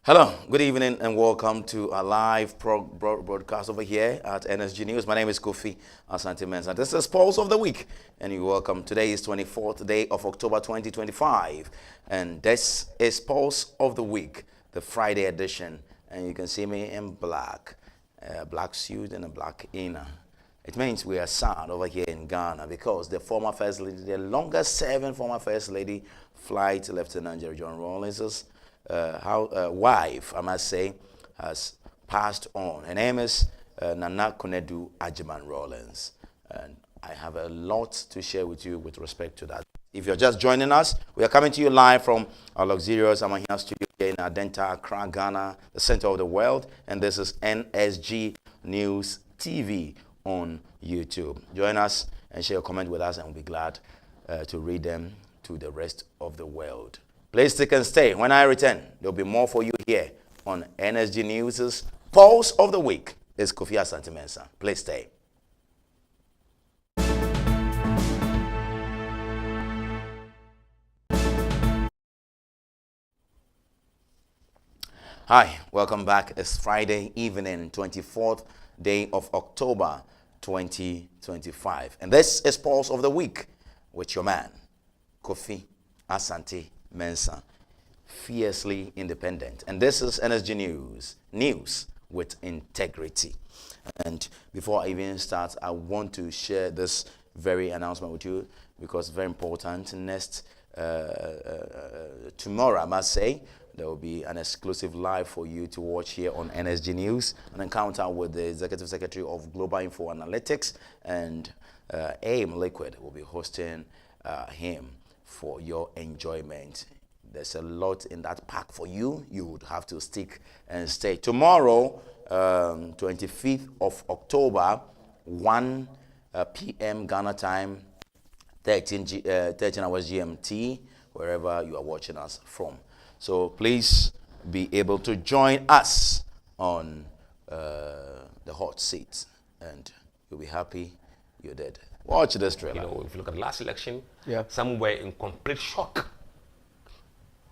Hello, good evening, and welcome to our live broadcast over here at NSG News. My name is Kofi Asante-Mensah. This is Pulse of the Week, and you're welcome. Today is 24th day of October 2025, and this is Pulse of the Week, the Friday edition. And you can see me in black, a black suit and a black inner. It means we are sad over here in Ghana because the former First Lady, the longest serving former First Lady, Flight Lieutenant Jerry John Rawlings' wife, I must say, has passed on. Her name is Nana Konadu Agyeman-Rawlings. And I have a lot to share with you with respect to that. If you're just joining us, we are coming to you live from our luxurious Amahia studio here in Adenta, Accra, Ghana, the center of the world. And this is NSG News TV on YouTube. Join us and share a comment with us, and we'll be glad to read them to the rest of the world. Please stick and stay. When I return, there'll be more for you here on NSG News' Pulse of the Week. It's Kofi Asante-Mensah. Please stay. Hi, welcome back. It's Friday evening, 24th day of October 2025. And this is Pulse of the Week with your man, Kofi Asante-Mensah, fiercely independent. And this is NSG News, news with integrity. And before I even start, I want to share this very announcement with you because it's very important. Tomorrow, I must say, there will be an exclusive live for you to watch here on NSG News, an encounter with the Executive Secretary of Global Info Analytics, and AIM Liquid will be hosting him for your enjoyment. There's a lot in that pack for you. You would have to stick and stay. Tomorrow, 25th of October, 1 p.m. Ghana time, 13 hours GMT, wherever you are watching us from. So please be able to join us on the hot seat, and you'll be happy you did. Watch this trailer. You know, if you look at the last election, some were in complete shock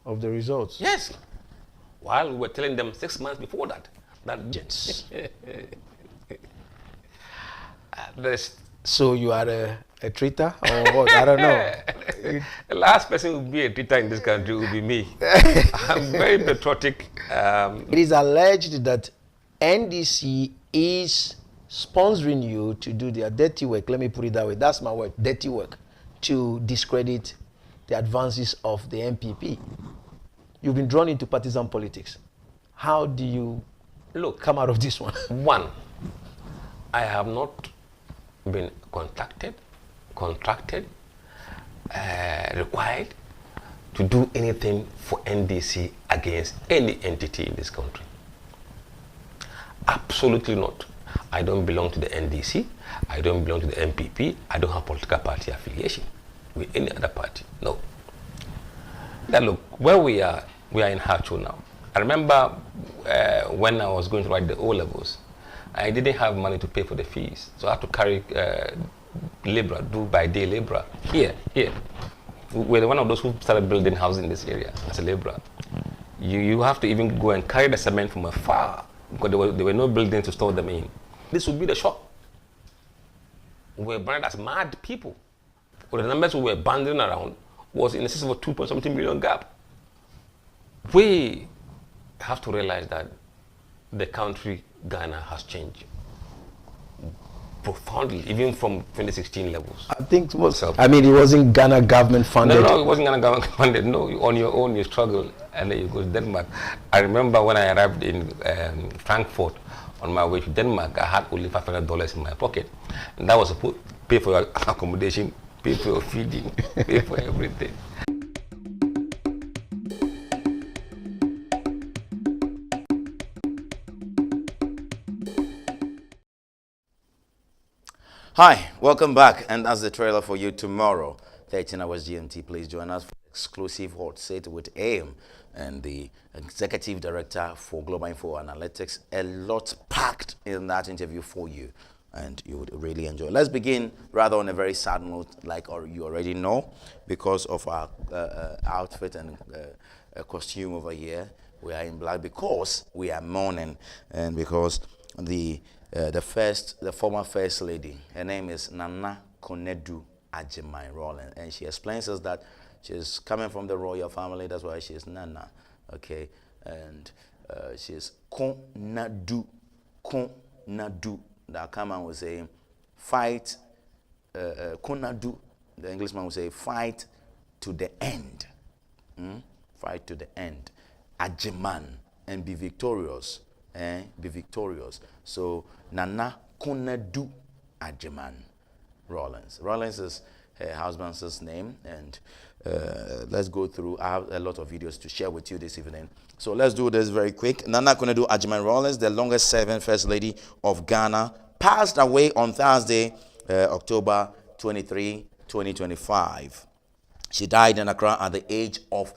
of the results. Yes. While we were telling them 6 months before that yes. So you are a traitor or what? I don't know. The last person who will be a traitor in this country will be me. I'm very patriotic. It is alleged that NDC is sponsoring you to do their dirty work. Let me put it that way. That's my word, dirty work, to discredit the advances of the MPP. You've been drawn into partisan politics. How do you come out of this one? One, I have not been contracted, required to do anything for NDC against any entity in this country. Absolutely not. I don't belong to the NDC. I don't belong to the MPP. I don't have political party affiliation with any other party. No. Now look, where we are in Hacho now. I remember when I was going to write the O-levels, I didn't have money to pay for the fees. So I had to carry labor, do by day labor. Here. We're one of those who started building houses in this area as a laborer. You have to even go and carry the cement from afar because there were no buildings to store them in. This would be the shock. We were branded as mad people. But the numbers we were banding around was in excess of a 2.something million gap. We have to realize that the country, Ghana, has changed profoundly, even from 2016 levels. I think it wasn't Ghana government funded. No, it wasn't Ghana government funded. No, on your own you struggle, and then you go to Denmark. I remember when I arrived in Frankfurt on my way to Denmark, I had only $500 in my pocket, and that was to pay for your accommodation, pay for your feeding, pay for everything. Hi, welcome back, and that's the trailer for you tomorrow, 13 hours GMT. Please join us for exclusive hot seat with AIM and the Executive Director for Global Info Analytics. A lot packed in that interview for you, and you would really enjoy. Let's begin rather on a very sad note, like you already know, because of our outfit and costume over here. We are in black because we are mourning, and because the former first lady, her name is Nana Konadu Agyeman-Rawlings, and she explains us that she's coming from the royal family. That's why she's Nana, okay, and she's Konadu. The Akaman will say, fight. Konadu, the Englishman will say, fight to the end. Fight to the end. Agyeman, and be victorious. Be victorious. So Nana Konadu Agyeman-Rawlings. Rawlings is her husband's name, and let's go through. I have a lot of videos to share with you this evening, so let's do this very quick. Nana Konadu Agyeman-Rawlings, the longest serving first lady of Ghana, passed away on Thursday, October 23, 2025. She died in Accra at the age of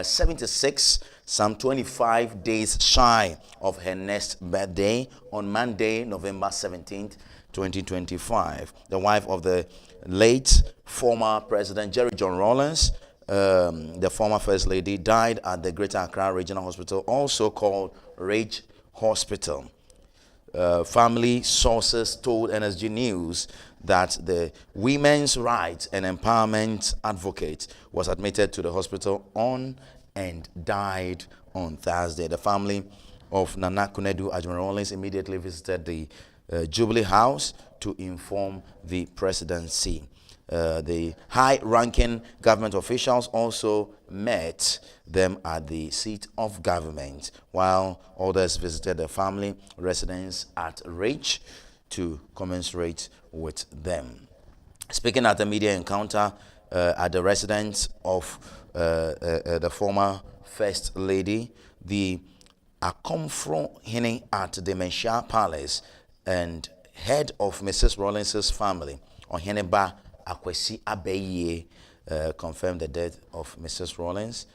76, some 25 days shy of her next birthday, on Monday, November 17th, 2025. The wife of the late former President Jerry John Rawlings, the former First Lady, died at the Greater Accra Regional Hospital, also called Rage Hospital. Family sources told NSG News that the women's rights and empowerment advocate was admitted to the hospital on and died on Thursday. The family of Nana Konadu Agyeman-Rawlings immediately visited the Jubilee House to inform the presidency. The high-ranking government officials also met them at the seat of government, while others visited the family residence at Rage to commensurate with them. Speaking at a media encounter at the residence of the former First Lady, the Akomfro Hene at the Mensha Palace and head of Mrs. Rawlings' family, Oheneba Akwesi Abeye, confirmed the death of Mrs. Rawlings,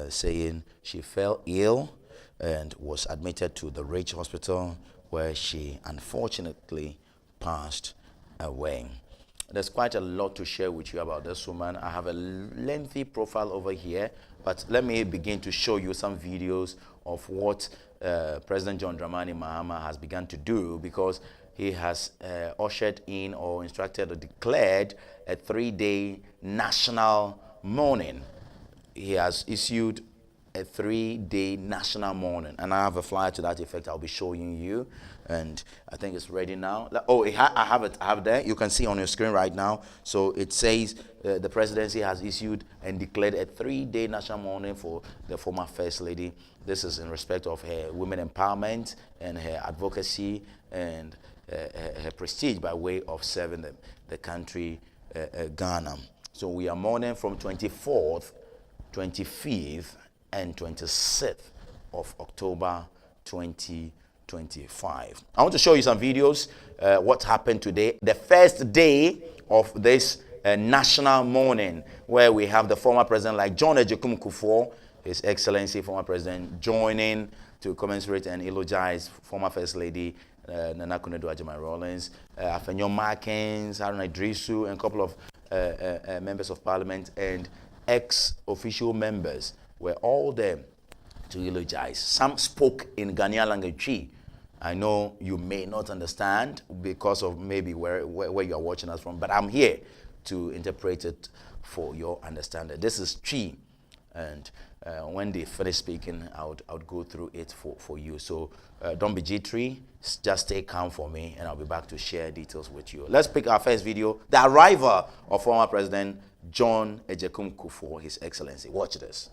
saying she fell ill and was admitted to the Rage Hospital, where she unfortunately passed away. There's quite a lot to share with you about this woman. I have a lengthy profile over here, but let me begin to show you some videos of what President John Dramani Mahama has begun to do, because he has ushered in or instructed or declared a 3-day national mourning. He has issued a 3-day national mourning, and I have a flyer to that effect I'll be showing you, and I think it's ready now. Oh, I have it there. You can see on your screen right now. So it says the presidency has issued and declared a 3-day national mourning for the former First Lady. This is in respect of her women empowerment and her advocacy and her prestige by way of serving the country, Ghana. So we are mourning from 24th, 25th, and 26th of October 2025. I want to show you some videos, what happened today, the first day of this national mourning, where we have the former president like John Agyekum Kufuor, His Excellency, former president, joining to commensurate and eulogize former First Lady Nana Konadu Agyeman-Rawlings, Afenyo Markins, Haruna Idrisu, and a couple of members of parliament and ex-official members were all there to eulogize. Some spoke in Ghanaian language. I know you may not understand because of maybe where you are watching us from, but I'm here to interpret it for your understanding. This is Chi, and when they finish speaking, I would go through it for you. So don't be jittery, just stay calm for me, and I'll be back to share details with you. Let's pick our first video, the arrival of former President John Agyekum Kufuor, His Excellency. Watch this.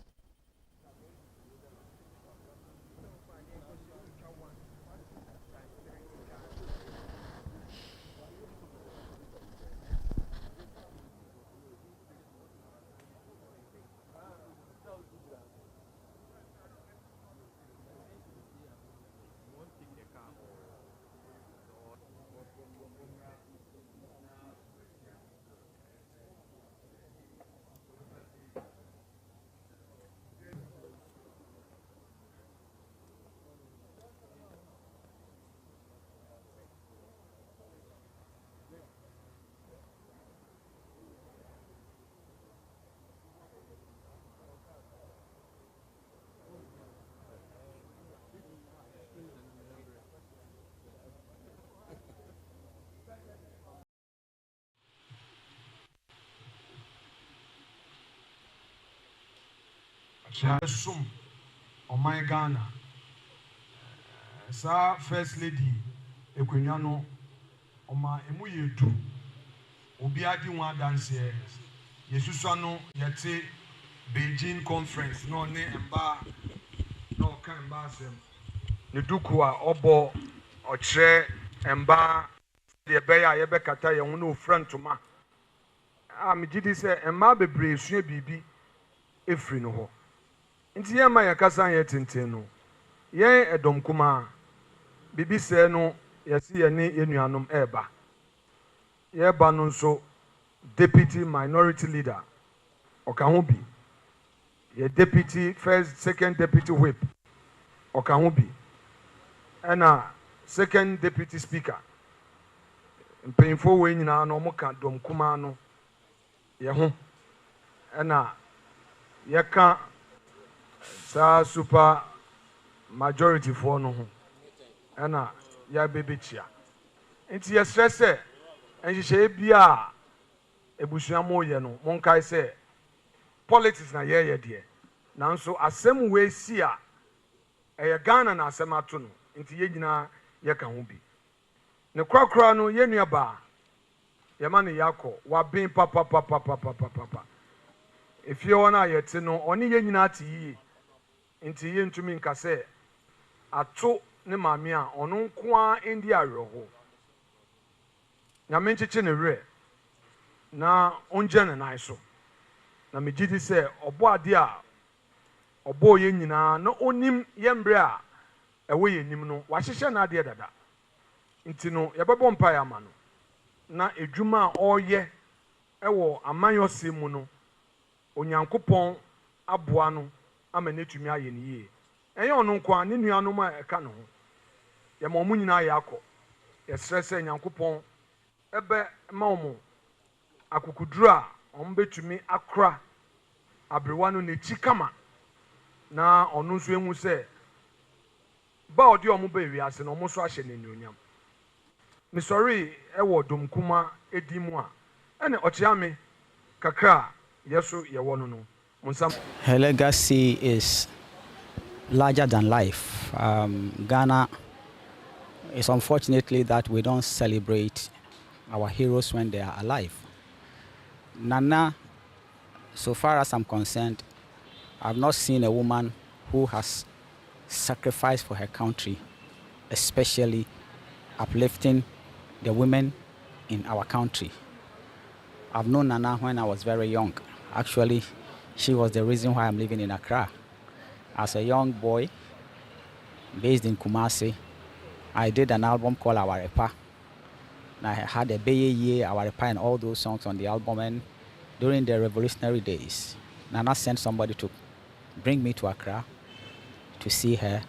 Sum on my Ghana. Sa First Lady Ekwenyano Oma emu yedu obi adi one dance yesusano yete Beijing conference no ne emba no kan emba asem ne duku a obo ochre emba de beya ye bekata ye hu no front-ma me gidi se emma bebre sua bibi efri no ho nti ye ma ye kasa ye tenten no ye edom kuma bibi se no yesi ye ne enuanom eba ye ba no nso deputy minority leader okahubi ye deputy first second deputy whip okahubi and second deputy speaker mpanyinfo we nyina no mo ka dom kuma no ye ho and ye ka sa super majority for no ho and ya bebe chia nti ye stress enhyehyɛ bia ebusuamo ye no monkai sɛ politics na ye de nanso asɛm we si a ɛyɛ Ghana na asɛm ato no nti ye nyina ye ka ho bi ne kwakra no ye nua ba ye ma ne yakɔ wa ben papa efie wona ye te no ɔne ye nyina te yi nti ye ntumi nka sɛ ato ne maame a ɔno nko a ndi awerɛho nyame nkyekye ne werɛ na onje ne nan so na megidi sɛ ɔbɔ ade a ɔbɔ ye nyinaa na onim ye mbre a ɛwɔ ye nim no wahyehyɛ na ade dada nti no yɛbɛbɔ mpa ya ma no na edwuma a ɔyɛ ɛwɔ amanyɔse mu no onyankopɔn aboa no ama netumi ayɛ ne yie ɛyɛ ɔno nko a ne nuanom a ɛka no ho yɛma ɔmo nyinaa yɛ akɔ yɛsrɛ sɛ nyankopɔn ebe ma omo akukuduru a ɔmo betumi akra abrewa no n'ekyi kama na ɔno nso ehu sɛ ba ɔde ɔmo ba ewiase na ɔmo so ahyɛ n'anuonyam mesɔre ɛwɔ domkuma edi mu a ɛne ɔkyeame kakra yeso yɛwɔ no no monsam. Her legacy is larger than life. Ghana is unfortunately that we don't celebrate our heroes when they are alive. Nana, so far as I'm concerned, I've not seen a woman who has sacrificed for her country, especially uplifting the women in our country. I've known Nana when I was very young. Actually, she was the reason why I'm living in Accra. As a young boy, based in Kumasi, I did an album called Our Epa. I had a Beye, Our Epa, and all those songs on the album. And during the revolutionary days, Nana sent somebody to bring me to Accra to see her,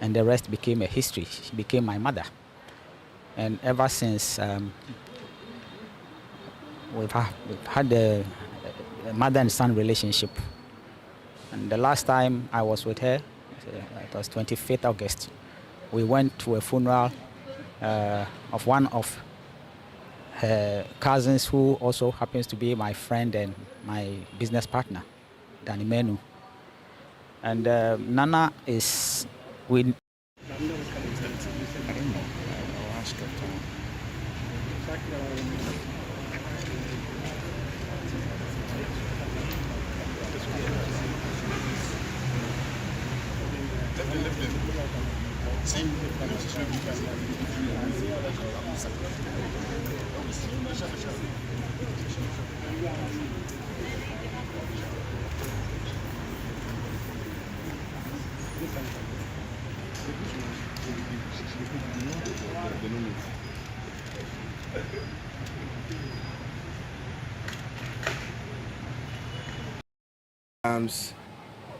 and the rest became a history. She became my mother. And ever since, we've had a mother and son relationship. And the last time I was with her, it was 25th August. We went to a funeral of one of her cousins who also happens to be my friend and my business partner, Danny Menu. And Nana is with. I don't know. I'll ask her.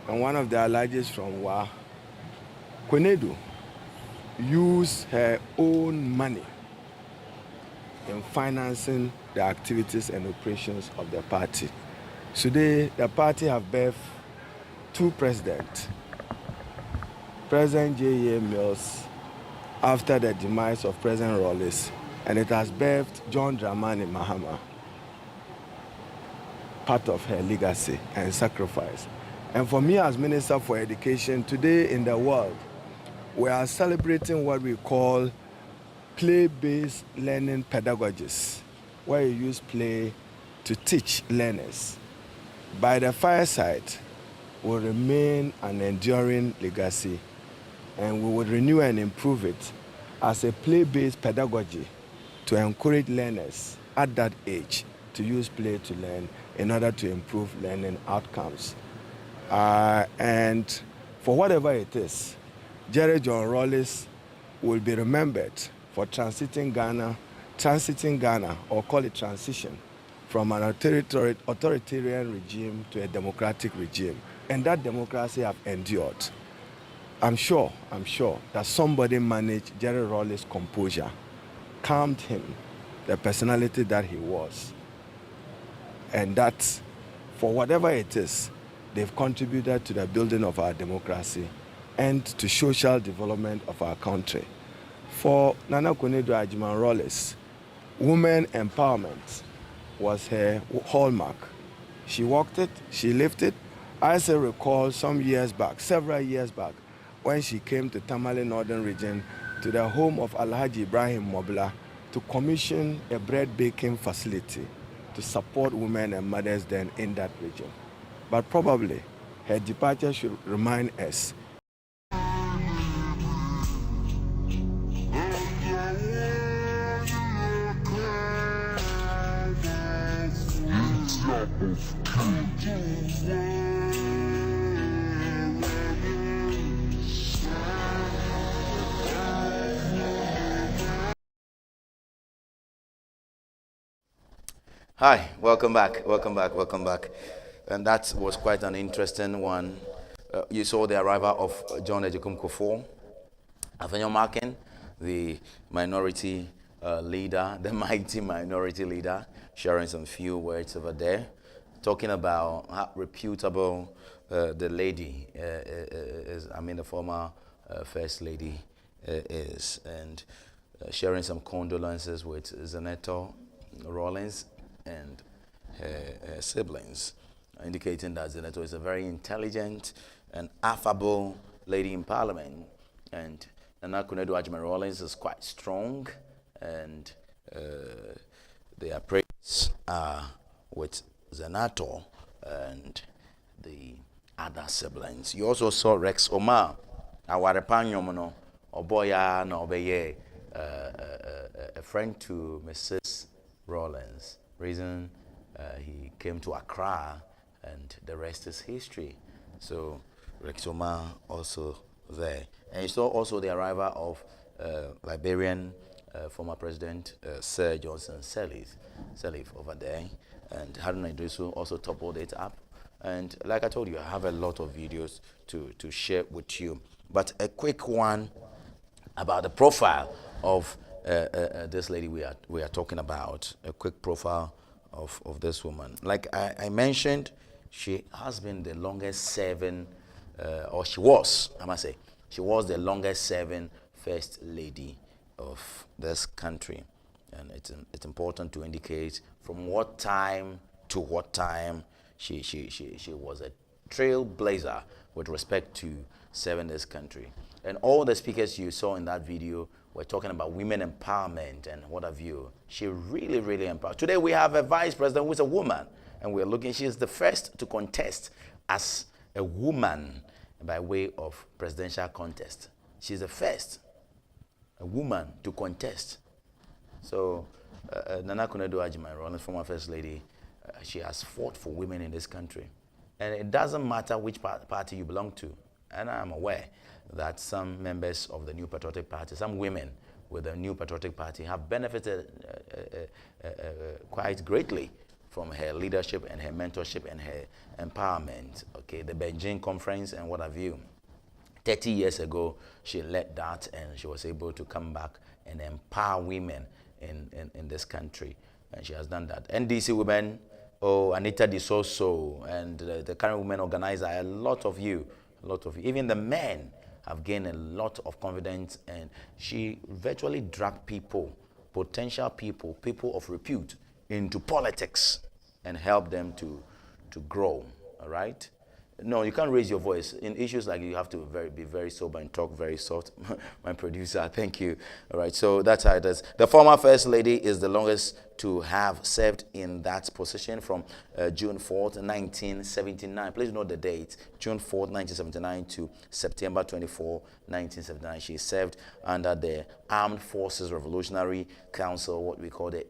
And one of the alleges from Konadu used her own money in financing the activities and operations of the party. Today, the party have birthed two presidents. President J.A. Mills, after the demise of President Rawlings, and it has birthed John Dramani Mahama, part of her legacy and sacrifice. And for me as Minister for Education, today in the world, we are celebrating what we call play-based learning pedagogies, where you use play to teach learners. By the fireside will remain an enduring legacy, and we will renew and improve it as a play-based pedagogy to encourage learners at that age to use play to learn in order to improve learning outcomes. And for whatever it is, Jerry John Rawlings will be remembered for transiting Ghana, or call it transition, from an authoritarian regime to a democratic regime. And that democracy have endured. I'm sure that somebody managed Jerry Rawlings' composure, calmed him, the personality that he was. And that, for whatever it is, they've contributed to the building of our democracy and to social development of our country. For Nana Konadu Agyeman-Rawlings, women empowerment was her hallmark. She walked it, she lived it. I still recall several years back, when she came to Tamale Northern Region, to the home of Alhaji Ibrahim Mobla, to commission a bread baking facility to support women and mothers then in that region. But probably her departure should remind us Hi, welcome back. And that was quite an interesting one. You saw the arrival of John Ejekum Kufuor, Afanyo Markin, the minority leader, the mighty minority leader, sharing some few words over there, talking about how reputable the lady is, the former First Lady is, and sharing some condolences with Senator Rawlings and her siblings, indicating that Senator is a very intelligent and affable lady in Parliament, and Nana Konadu Agyeman-Rawlings is quite strong, and their prayers are with Senator and the other siblings. You also saw Rex Omar, Awarepanyomono, Oboya na Obeye, a friend to Mrs. Rawlings. Reason he came to Accra, and the rest is history. So Rex Omar also there. And you saw also the arrival of Liberian former President Sir Johnson Sirleaf over there, and Haruna Idrisu also toppled it up. And like I told you, I have a lot of videos to share with you. But a quick one about the profile of this lady we are talking about. A quick profile of this woman. Like I mentioned, she has been the longest serving, or she was the longest serving First Lady of this country. And it's important to indicate from what time to what time she was a trailblazer with respect to serving this country. And all the speakers you saw in that video were talking about women empowerment and what have you. She really, really empowered. Today we have a vice president who is a woman, and we're looking, she is the first to contest as a woman by way of presidential contest. She's the first, a woman to contest. So Nana Konadu Agyeman-Rawlings, former First Lady, she has fought for women in this country. And it doesn't matter which party you belong to. And I'm aware that some members of the New Patriotic Party, some women with the New Patriotic Party have benefited quite greatly from her leadership and her mentorship and her empowerment. Okay, the Beijing conference and what have you. 30 years ago, she led that, and she was able to come back and empower women in this country. And she has done that. NDC women, Anita Disoso, and the current women organizer, a lot of you, even the men have gained a lot of confidence, and she virtually dragged people, potential people of repute, into politics and helped them to grow, all right? No, you can't raise your voice. In issues like you have to be very sober and talk very soft. My producer, thank you. All right, so that's how it is. The former First Lady is the longest to have served in that position from June 4th, 1979. Please note the date, June 4th, 1979 to September 24, 1979. She served under the Armed Forces Revolutionary Council, what we call the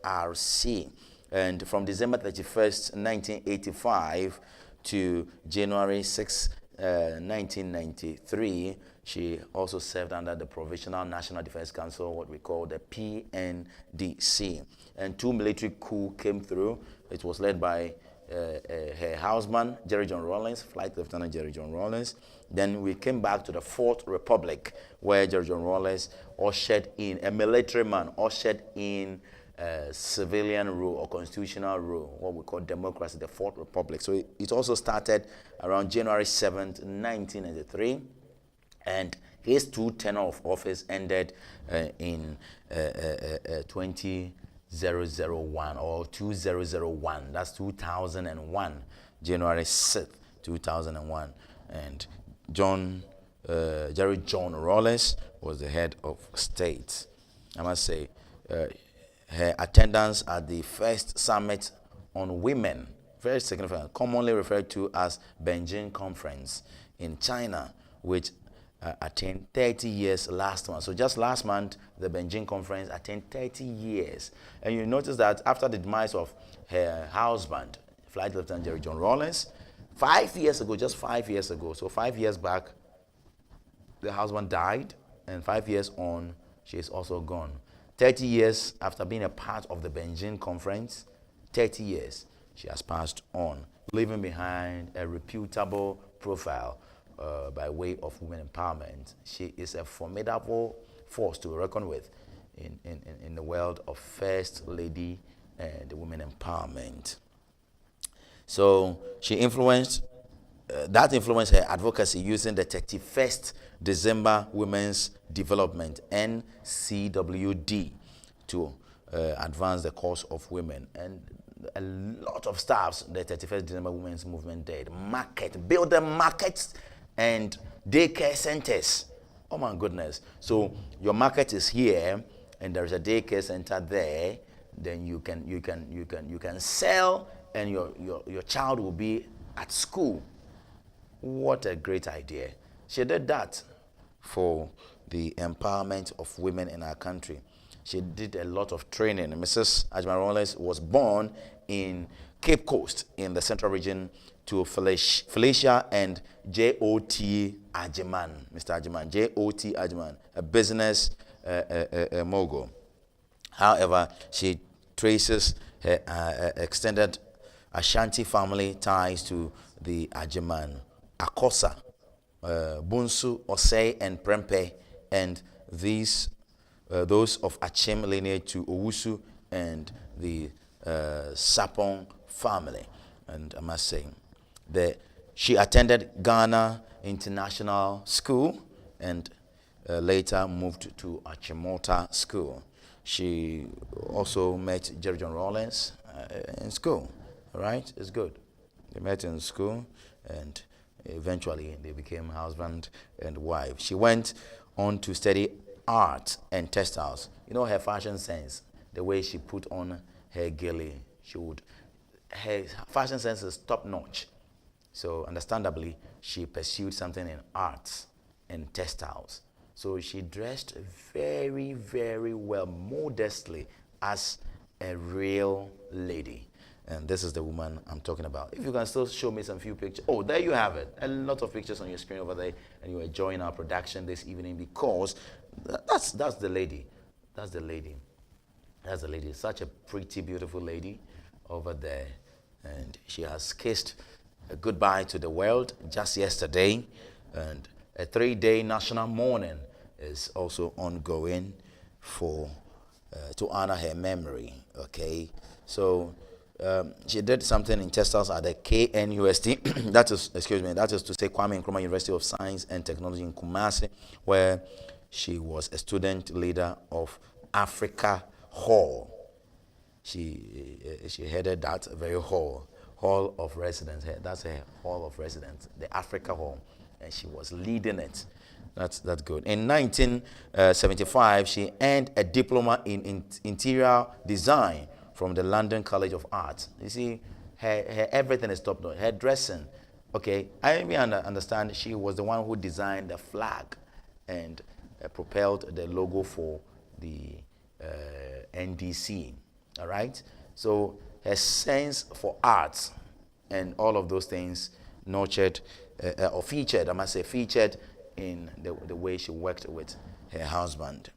AFRC. And from December 31st, 1985 to January 6, 1993, she also served under the Provisional National Defense Council, what we call the PNDC. And 2 military coups came through. It was led by her husband, Jerry John Rawlings, Flight Lieutenant Jerry John Rawlings. Then we came back to the Fourth Republic, where Jerry John Rawlings ushered in, a military man, ushered in civilian rule or constitutional rule, what we call democracy, the Fourth Republic. So it also started around January 7th, 1993, and his 2 tenure of office ended in 2001 or 2001. That's 2001, January 6th, 2001. And Jerry John Rawlings was the head of state. I must say, her attendance at the first summit on women, very significant, commonly referred to as Beijing Conference in China, which attained 30 years last month. So just last month, the Beijing Conference attained 30 years. And you notice that after the demise of her husband, Flight Lieutenant Jerry John Rawlings, 5 years ago, just 5 years ago, so 5 years back, the husband died, and 5 years on, she is also gone. 30 years after being a part of the Beijing Conference, 30 years, she has passed on, leaving behind a reputable profile by way of women empowerment. She is a formidable force to reckon with in the world of First Lady and women empowerment. So she influenced, that influenced her advocacy using the 31st December Women's Development, NCWD, to advance the cause of women. And a lot of staffs, the 31st December Women's Movement did. Build the markets and daycare centers. Oh my goodness. So your market is here and there's a daycare center there, then you can sell and your child will be at school. What a great idea. She did that for the empowerment of women in our country. She did a lot of training. Mrs. Agyeman-Rawlings was born in Cape Coast in the central region to Felicia and J.O.T. Agyeman, Mr. Agyeman, J.O.T. Agyeman, a business mogul. However, she traces her extended Ashanti family ties to the Agyeman, Akosa, Bunsu, Osei, and Prempe, and those of Achim lineage to Owusu and the Sapong family. And I must say that she attended Ghana International School and later moved to Achimota School. She also met Jerry John Rawlings in school. Right? It's good. They met in school and eventually they became husband and wife. She went on to study art and textiles. You know her fashion sense, the way she put on her gilly. Her fashion sense is top notch. So understandably, she pursued something in arts and textiles. So she dressed very, very well, modestly, as a real lady. And this is the woman I'm talking about. If you can still show me some few pictures. Oh, there you have it. A lot of pictures on your screen over there. And you're enjoying our production this evening because that's the lady. That's the lady. That's the lady. Such a pretty, beautiful lady over there. And she has kissed a goodbye to the world just yesterday. And a 3-day national mourning is also ongoing for to honor her memory. Okay. So she did something in textiles at the KNUST, that is to say Kwame Nkrumah University of Science and Technology in Kumasi, where she was a student leader of Africa Hall. She headed that very hall Hall of Residence. That's a Hall of Residence, the Africa Hall, and she was leading it. That's good. In 1975, she earned a diploma in interior design from the London College of Art. You see, her everything is top notch. Her dressing, okay. I understand she was the one who designed the flag and propelled the logo for the NDC. All right. So her sense for art and all of those things nurtured or featured, I must say, featured in the way she worked with her husband.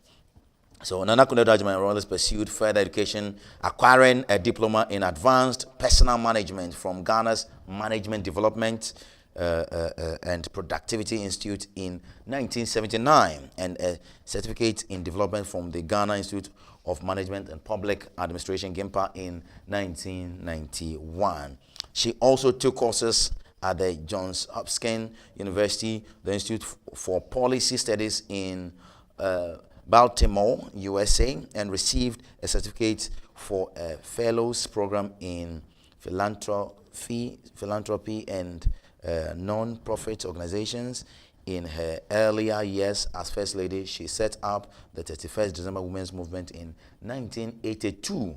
So Nana Konadu Agyeman-Rawlings pursued further education, acquiring a diploma in advanced personal management from Ghana's Management Development and Productivity Institute in 1979 and a certificate in development from the Ghana Institute of Management and Public Administration, GIMPA, in 1991. She also took courses at the Johns Hopkins University, the Institute for Policy Studies in Baltimore, USA, and received a certificate for a fellows program in philanthropy and non-profit organizations. In her earlier years as First Lady, she set up the 31st December Women's Movement in 1982,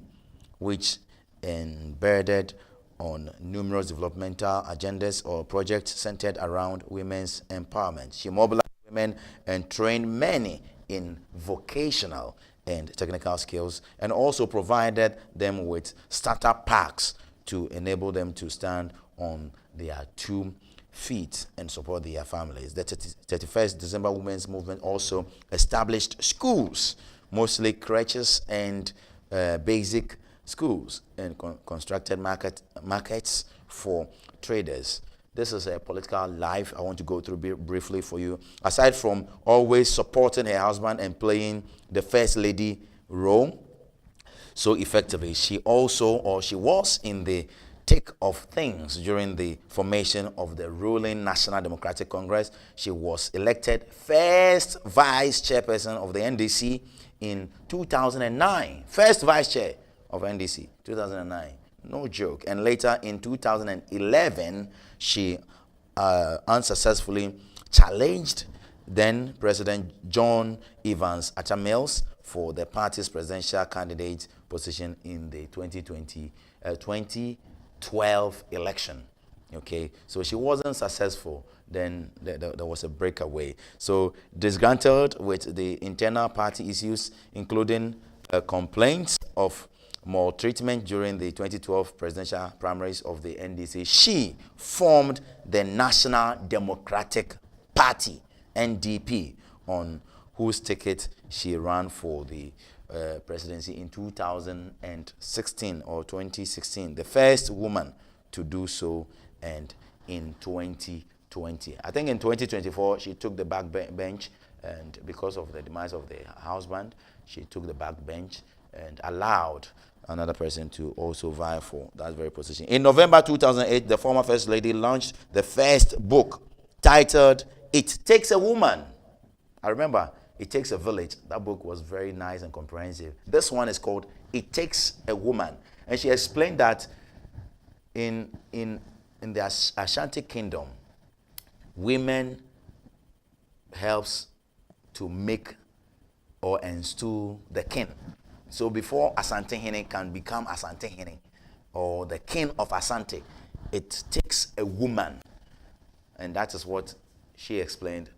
which embedded on numerous developmental agendas or projects centered around women's empowerment. She mobilized women and trained many in vocational and technical skills, and also provided them with startup packs to enable them to stand on their 2 feet and support their families. The 31st December Women's Movement also established schools, mostly creches and basic schools, and constructed markets for traders. This is a political life I want to go through briefly for you. Aside from always supporting her husband and playing the First Lady role so effectively, she was in the thick of things during the formation of the ruling National Democratic Congress. She was elected first vice chairperson of the NDC in 2009. First vice chair of NDC, 2009. No joke. And later in 2011, she unsuccessfully challenged then President John Evans Atta Mills for the party's presidential candidate position in the 2012 election. Okay, so she wasn't successful. Then there was a breakaway. So disgruntled with the internal party issues, including complaints of maltreatment during the 2012 presidential primaries of the NDC, she formed the National Democratic Party, NDP, on whose ticket she ran for the presidency in 2016 or 2016, the first woman to do so, and in 2020. I think in 2024, she took the back bench, and because of the demise of the husband, she took the back bench and allowed another person to also vie for that very position. In November 2008, the former First Lady launched the first book titled It Takes a Woman. I remember It Takes a Village. That book was very nice and comprehensive. This one is called It Takes a Woman. And she explained that in the Ashanti Kingdom, women helps to make or instill the king. So before Asante Hene can become Asante Hene or the king of Asante, it takes a woman. And that is what she explained.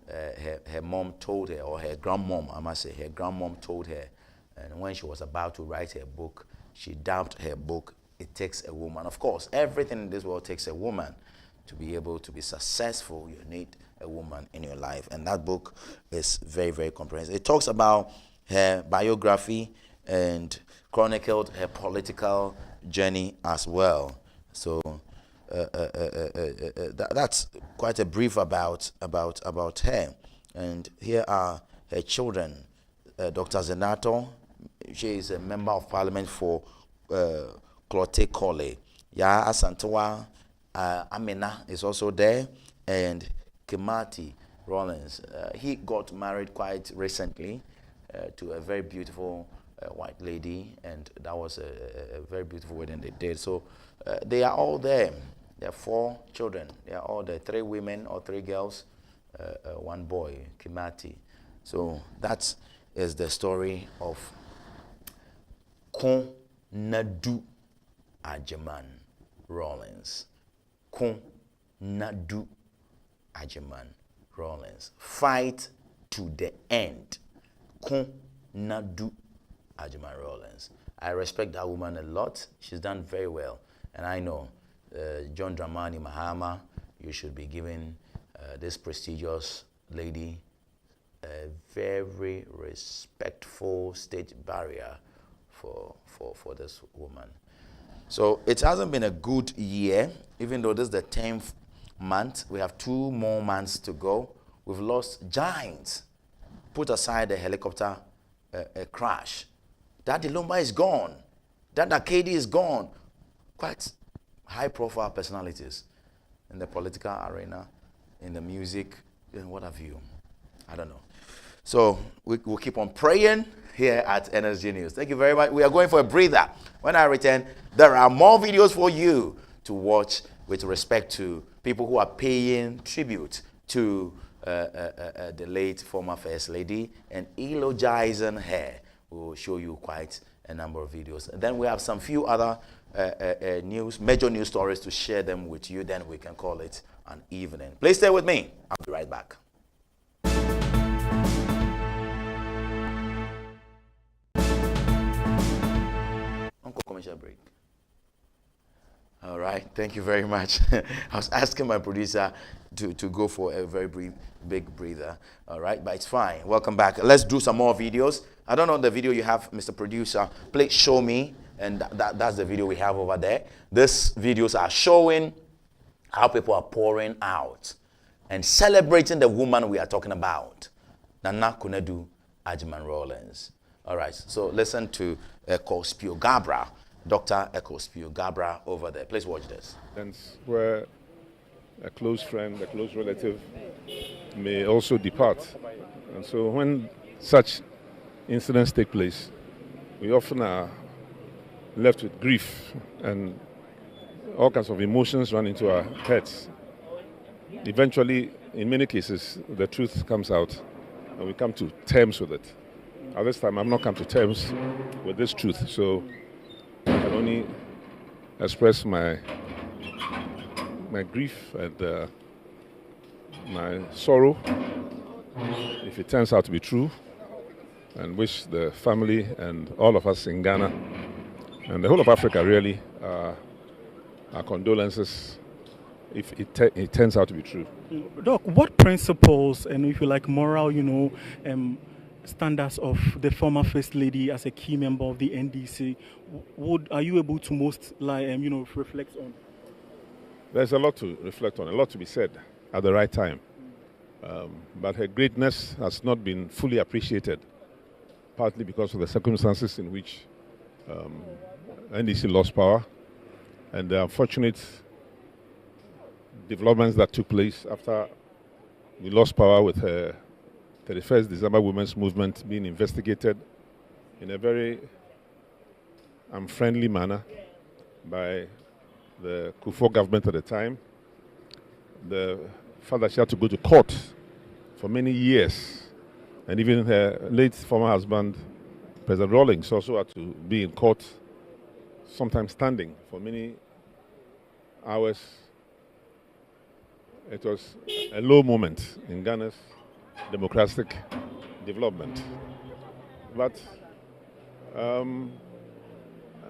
Her mom told her, or her grandmom, I must say, her grandmom told her. And when she was about to write her book, she dubbed her book, It Takes a Woman. Of course, everything in this world takes a woman. To be able to be successful, you need a woman in your life. And that book is very, very comprehensive. It talks about her biography and chronicled her political journey as well. So that's quite a brief about her. And here are her children. Dr. Zenato, she is a member of parliament for Clote Kole. Ya Asantewa Amina is also there, and Konadu Rawlings. He got married quite recently to a very beautiful white lady, and that was a very beautiful wedding they did. So they are all there. There are 4 children. They are all there, 3 women or 3 girls, 1 boy, Kimati. So that is the story of Konadu Agyeman-Rawlings. Konadu Agyeman-Rawlings. Fight to the end. Konadu Agyeman-Rawlings. I respect that woman a lot. She's done very well. And I know John Dramani Mahama, you should be giving this prestigious lady a very respectful state barrier for this woman. So it hasn't been a good year, even though this is the 10th month. We have 2 more months to go. We've lost giants. Put aside the helicopter crash. Daddy Lumba is gone. Dada KD is gone. Quite high-profile personalities in the political arena, in the music, and what have you. I don't know. So we'll keep on praying here at NSG News. Thank you very much. We are going for a breather. When I return, there are more videos for you to watch with respect to people who are paying tribute to the late former First Lady and eulogizing her. We will show you quite a number of videos. And then we have some few other major news stories to share them with you. Then we can call it an evening. Please stay with me. I'll be right back. Commercial break. All right, thank you very much. I was asking my producer to go for a very big breather. All right, but it's fine. Welcome back. Let's do some more videos. I don't know the video you have, Mr. Producer. Please show me, and that's the video we have over there. These videos are showing how people are pouring out and celebrating the woman we are talking about, Nana Konadu Agyeman-Rawlings. All right, so listen to Ekospio Gabra, Dr. Ekospio Gabra over there. Please watch this. Where a close friend, a close relative may also depart. And so when such incidents take place, we often are left with grief and all kinds of emotions run into our heads. Eventually, in many cases, the truth comes out and we come to terms with it. At this time, I've not come to terms with this truth, so I can only express my grief and my sorrow if it turns out to be true, and wish the family and all of us in Ghana and the whole of Africa really our condolences if it turns out to be true. Doc, what principles and if you like moral, standards of the former First Lady as a key member of the NDC are you able to most reflect on? There's a lot to reflect on, a lot to be said at the right time. But her greatness has not been fully appreciated, partly because of the circumstances in which NDC lost power and the unfortunate developments that took place after we lost power with her 31st December Women's Movement being investigated in a very unfriendly manner by the Kufuor government at the time. The fact that she had to go to court for many years, and even her late former husband, President Rawlings, also had to be in court, sometimes standing for many hours. It was a low moment in Ghana's democratic development. But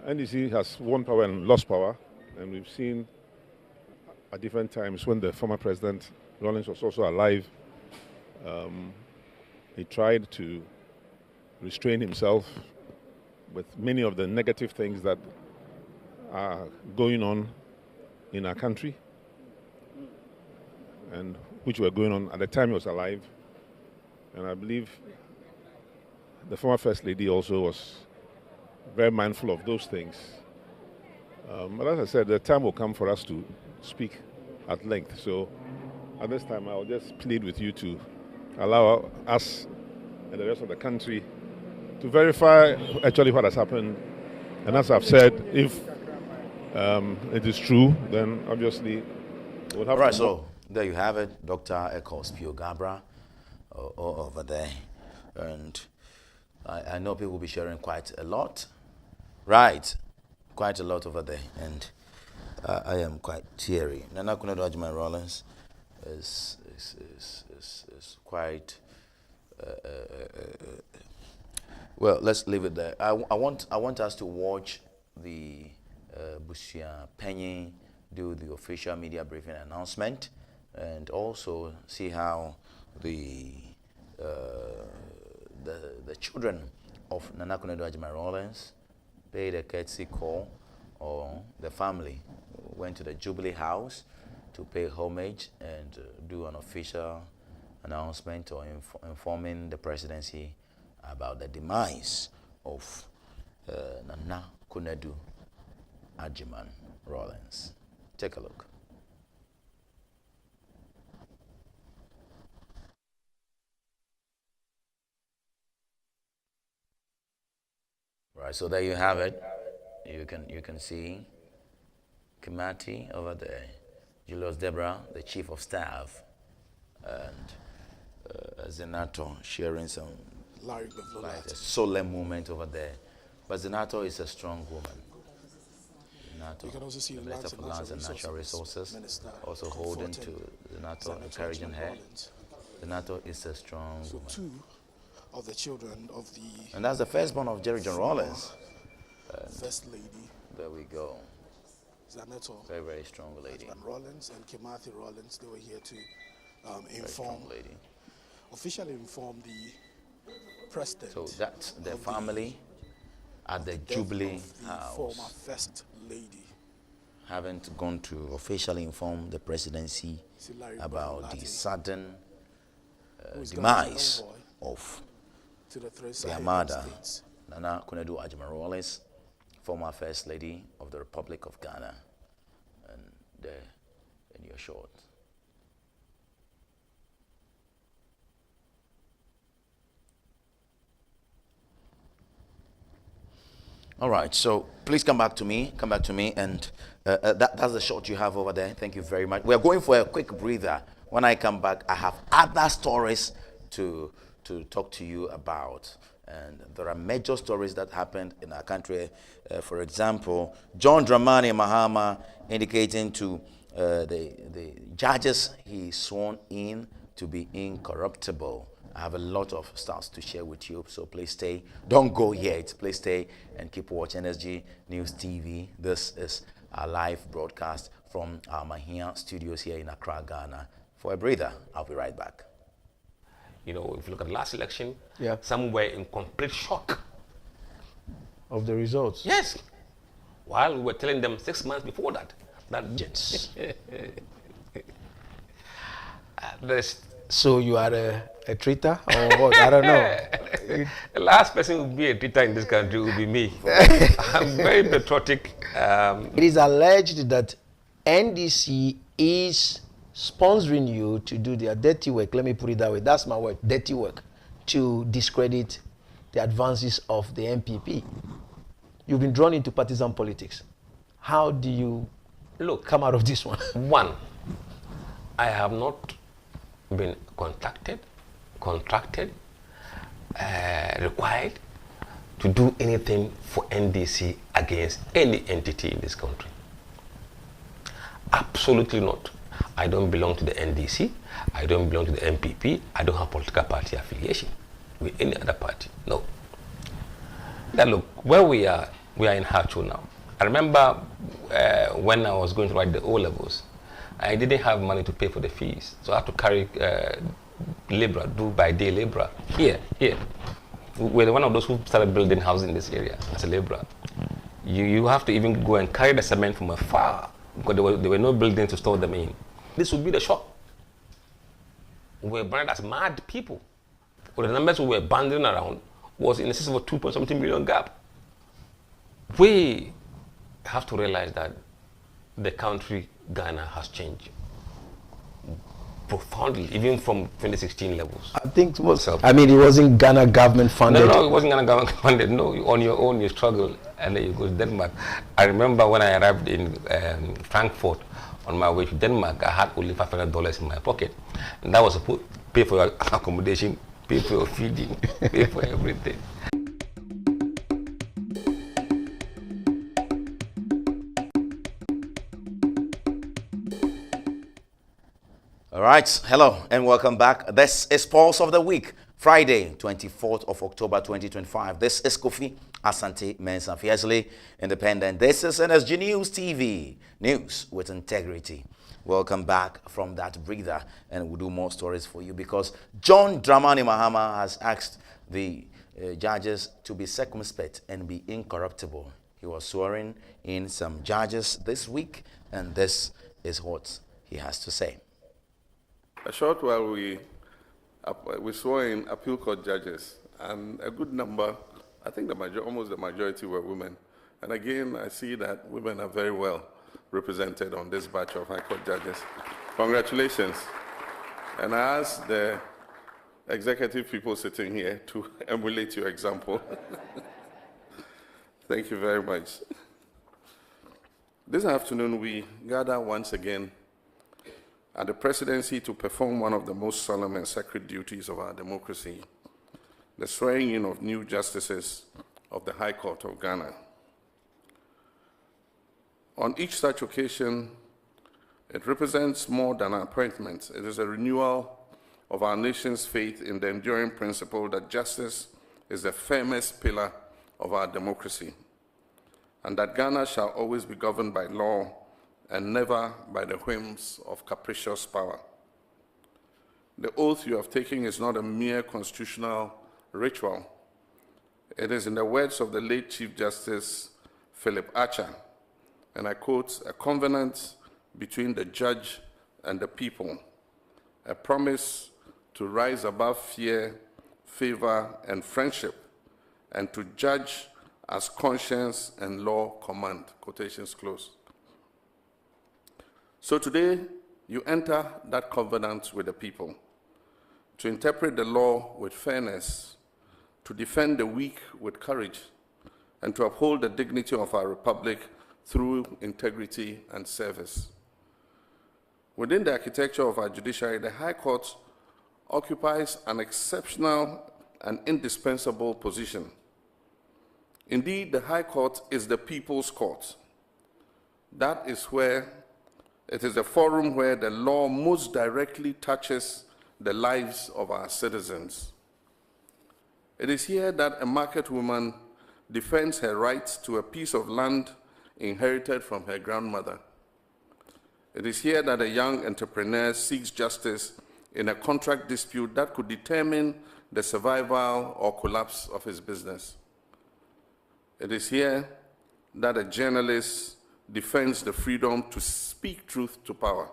NDC has won power and lost power, and we've seen at different times when the former President Rawlings was also alive, he tried to restrain himself with many of the negative things that are going on in our country and which were going on at the time he was alive. And I believe the former First Lady also was very mindful of those things. But as I said, the time will come for us to speak at length. So at this time, I'll just plead with you to allow us and the rest of the country to verify actually what has happened. And as I've said, if it is true, then obviously we'll have All right, to... so there you have it, Dr. Ekos Pio Gabra over there. And I know people will be sharing quite a lot. Right, quite a lot over there. And I am quite teary. Nana Konadu Agyeman-Rawlings is quite... well, let's leave it there. I want us to watch the Busia Penny do the official media briefing announcement, and also see how the children of Nana Konadu Agyeman-Rawlings paid a courtesy call, or the family went to the Jubilee House to pay homage and do an official announcement or informing the presidency about the demise of Nana Konadu Agyeman-Rawlings. Take a look. Right, so there you have it. You can see Kimati over there, Julius Deborah, the chief of staff, and Zenato sharing some like a solemn moment over there. But Zenato is a strong woman. Zenato, you can also see the Minister for Lands and Natural Resources, also holding to Zenato, encouraging her. Zenato is a strong woman. Two of the children of the... And that's the firstborn of Jerry John Rawlings. First lady. There we go. Zaneto. Very, very strong lady. And Rawlings and Kimathi Rawlings, they were here to inform, officially inform the president. So that's the family at the Jubilee House. Former first lady. Haven't gone to officially inform the presidency about the sudden demise of their mother, Nana Konadu Agyeman-Rawlings, former First Lady of the Republic of Ghana. And there in your short. All right, so please come back to me, and that's the shot you have over there. Thank you very much. We're going for a quick breather. When I come back, I have other stories to talk to you about. And there are major stories that happened in our country. For example, John Dramani Mahama indicating to the judges he sworn in to be incorruptible. I have a lot of stuff to share with you, so please stay. Don't go yet. Please stay and keep watching NSG News TV. This is our live broadcast from our Mahia studios here in Accra, Ghana. For a breather, I'll be right back. You know, if you look at the last election, Yeah. some were in complete shock. Of the results? Yes. While we were telling them 6 months before that Yes. there's So you are a traitor or what? I don't know. the last person who will be a traitor in this country will be me. I'm very patriotic. It is alleged that NDC is sponsoring you to do their dirty work. Let me put it that way. That's my word, dirty work, to discredit the advances of the MPP. You've been drawn into partisan politics. How do you come out of this one? One, I have not been contracted, required to do anything for NDC against any entity in this country. Absolutely not. I don't belong to the NDC. I don't belong to the MPP. I don't have political party affiliation with any other party. No. Now look, where we are in Hachu now. I remember when I was going to write the O-levels, I didn't have money to pay for the fees. So I had to carry labor, do by day labor. Here. We're one of those who started building houses in this area as a laborer. You have to even go and carry the cement from afar because there were no buildings to store them in. This would be the shock. We were branded as mad people. Well, the numbers we were banding around was in excess of a 2.something million gap. We have to realize that the country, Ghana, has changed. profoundly, even from 2016 levels. I think it was, I mean, it wasn't Ghana government funded. No, it wasn't Ghana government funded. No, on your own you struggle, and then you go to Denmark. I remember when I arrived in Frankfurt, on my way to Denmark, I had only $500 in my pocket, and that was to pay for your accommodation, pay for your feeding, pay for everything. All right, hello and welcome back. This is Pulse of the Week, Friday, 24th of October 2025. This is Kofi Asante Mensah, fiercely independent. This is NSG News TV, news with integrity. Welcome back from that breather, and we'll do more stories for you because John Dramani Mahama has asked the judges to be circumspect and be incorruptible. He was swearing in some judges this week, and this is what he has to say. A short while we swore in appeal court judges, and a good number, I think almost the majority were women. And again, I see that women are very well represented on this batch of High Court judges. Congratulations. And I ask the executive people sitting here to emulate your example. Thank you very much. This afternoon, we gather once again at the presidency to perform one of the most solemn and sacred duties of our democracy, the swearing in of new justices of the High Court of Ghana. On each such occasion, it represents more than an appointment. It is a renewal of our nation's faith in the enduring principle that justice is the firmest pillar of our democracy, and that Ghana shall always be governed by law and never by the whims of capricious power. The oath you have taken is not a mere constitutional ritual. It is, in the words of the late Chief Justice Philip Archer, and I quote, a covenant between the judge and the people, a promise to rise above fear, favor, and friendship, and to judge as conscience and law command, quotations close. So today, you enter that covenant with the people, to interpret the law with fairness, to defend the weak with courage, and to uphold the dignity of our republic through integrity and service. Within the architecture of our judiciary, the High Court occupies an exceptional and indispensable position. Indeed, the High Court is the people's court. That is where it is a forum where the law most directly touches the lives of our citizens. It is here that a market woman defends her right to a piece of land inherited from her grandmother. It is here that a young entrepreneur seeks justice in a contract dispute that could determine the survival or collapse of his business. It is here that a journalist defends the freedom to speak truth to power.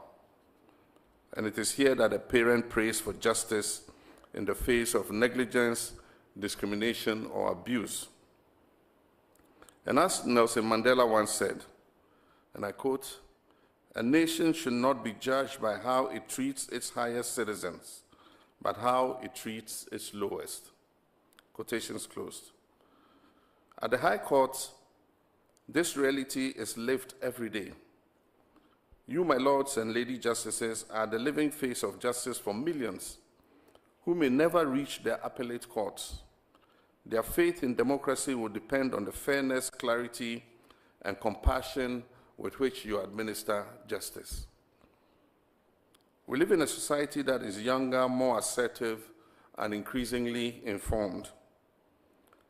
And it is here that a parent prays for justice in the face of negligence, discrimination, or abuse. And as Nelson Mandela once said, and I quote, a nation should not be judged by how it treats its highest citizens, but how it treats its lowest. Quotations closed. At the High Court, this reality is lived every day. You, my lords and lady justices, are the living face of justice for millions who may never reach their appellate courts. Their faith in democracy will depend on the fairness, clarity, and compassion with which you administer justice. We live in a society that is younger, more assertive, and increasingly informed.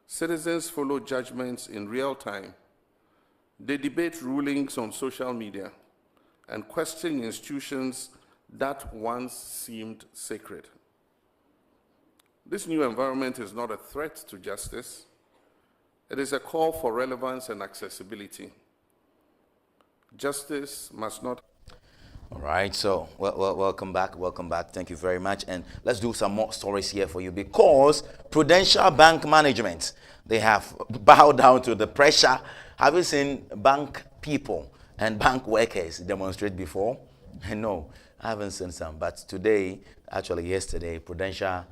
Citizens follow judgments in real time. They debate rulings on social media and question institutions that once seemed sacred. This new environment is not a threat to justice. It is a call for relevance and accessibility. Justice must not... All right, so welcome back. Thank you very much. And let's do some more stories here for you because Prudential Bank Management, they have bowed down to the pressure. Have you seen bank people and bank workers demonstrate before? No. I haven't seen some, but today, actually yesterday, Prudential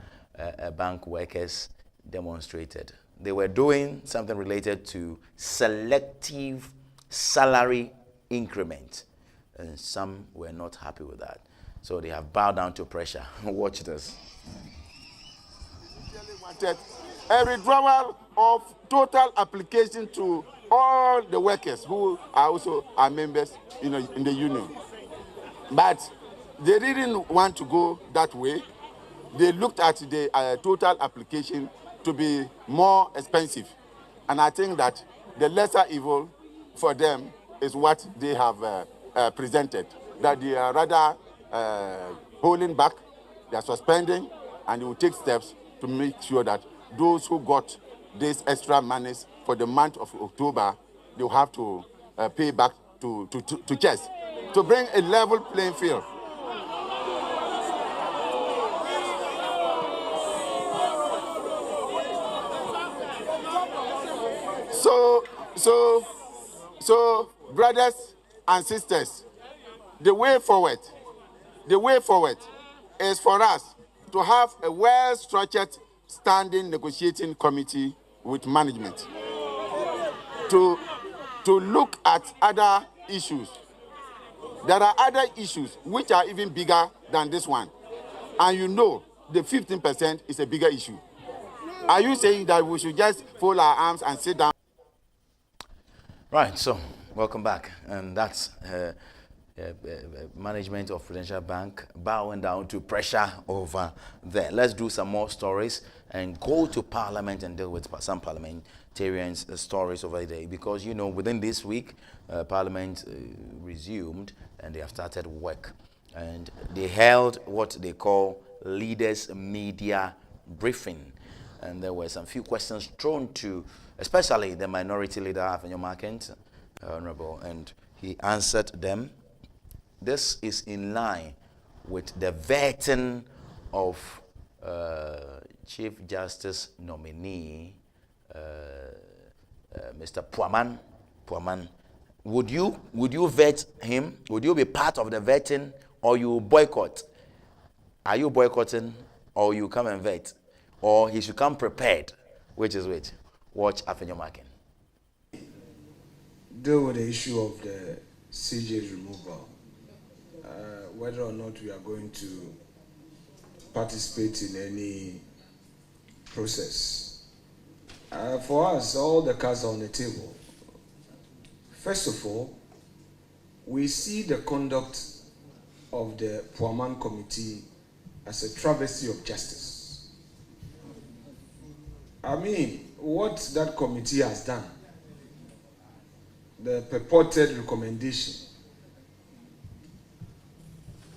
Bank workers demonstrated. They were doing something related to selective salary increment, and some were not happy with that. So they have bowed down to pressure. Watch this. A withdrawal of total application to all the workers who are also our members in the union. But they didn't want to go that way. They looked at the total application to be more expensive. And I think that the lesser evil for them is what they have presented, that they are rather holding back, they are suspending, and they will take steps to make sure that those who got these extra monies for the month of October, they will have to pay back to chess, to bring a level playing field. So, brothers and sisters, the way forward is for us to have a well-structured standing negotiating committee with management to look at other issues. There are other issues which are even bigger than this one. And you know the 15% is a bigger issue. Are you saying that we should just fold our arms and sit down? Right, so welcome back. And that's management of Prudential Bank bowing down to pressure over there. Let's do some more stories and go to Parliament and deal with some parliamentarians' stories over there, because you know within this week Parliament resumed and they have started work, and they held what they call leaders media briefing, and there were some few questions thrown to especially the minority leader Agyeman-Rawlings, Honorable, and he answered them. This is in line with the vetting of Chief Justice nominee Mr. Puaman. Would you vet him? Would you be part of the vetting, or you boycott? Are you boycotting, or you come and vet, or he should come prepared? Which is which? Watch Agyeman-Rawlings. Deal with the issue of the CJ removal. Whether or not we are going to participate in any process. For us, all the cards are on the table. First of all, we see the conduct of the Puaman Committee as a travesty of justice. I mean, what that committee has done, the purported recommendation,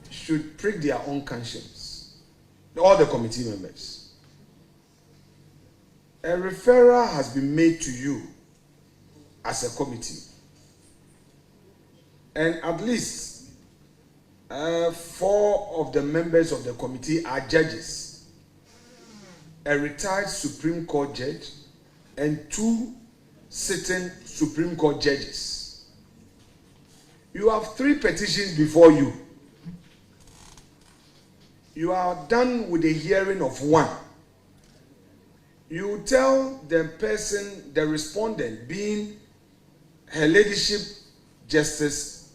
should prick their own conscience, all the committee members. A referral has been made to you as a committee, and at least 4 of the members of the committee are judges, a retired Supreme Court judge and 2 sitting Supreme Court judges. You have 3 petitions before you. You are done with the hearing of 1. You tell the person, the respondent, being Her Ladyship Justice